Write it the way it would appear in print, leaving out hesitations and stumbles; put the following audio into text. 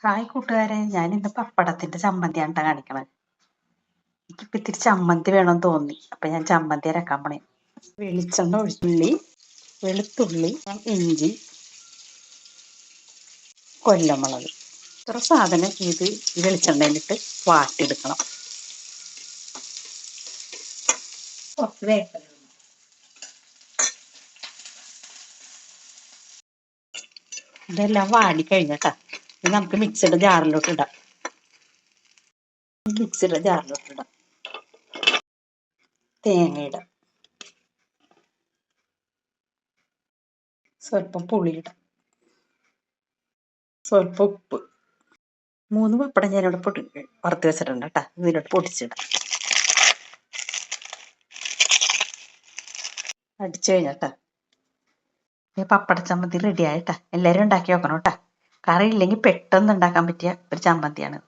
Hi കൂട്ടുകാരെ, ഞാൻ ഇന്ന് പപ്പടത്തിന്റെ ചമ്മന്തിയാണ് ട്ടോ കാണിക്കണത്. എനിക്കിപ്പോ ഇത്തിരി ചമ്മന്തി വേണമെന്ന് തോന്നി, അപ്പൊ ഞാൻ ചമ്മന്തി അരക്കാൻ പോണേ. വെളിച്ചെണ്ണ ഒഴിച്ചുള്ളി, വെളുത്തുള്ളി, ഇഞ്ചി, കൊല്ലമുളക്, ഇത്ര സാധനം ഇത് ഈ വെളിച്ചെണ്ണയിലിട്ട് വാട്ടിയെടുക്കണം. കുറച്ച് വേപ്പില. ഇതെല്ലാം വാടി കഴിഞ്ഞട്ടാ ഇത് നമുക്ക് മിക്സിയുടെ ജാറിലോട്ട് ഇടാം. തേങ്ങ ഇടാം, സ്വല്പം പുളി ഇടാം, സ്വല്പം ഉപ്പ്. 3 പപ്പടം ഞാനിവിടെ വറുത്ത് വെച്ചിട്ടുണ്ട് കേട്ടാ. ഇതിലോട്ട് പൊടിച്ചിടാം. അടിച്ചു കഴിഞ്ഞാട്ടാ ഈ പപ്പട ചമ്മന്തി റെഡി ആയിട്ടാ. എല്ലാവരും ഉണ്ടാക്കി നോക്കണം കേട്ടാ. കറി ഇല്ലെങ്കിൽ പെട്ടെന്ന് ഉണ്ടാക്കാൻ പറ്റിയ ഒരു ചമ്മന്തിയാണ്.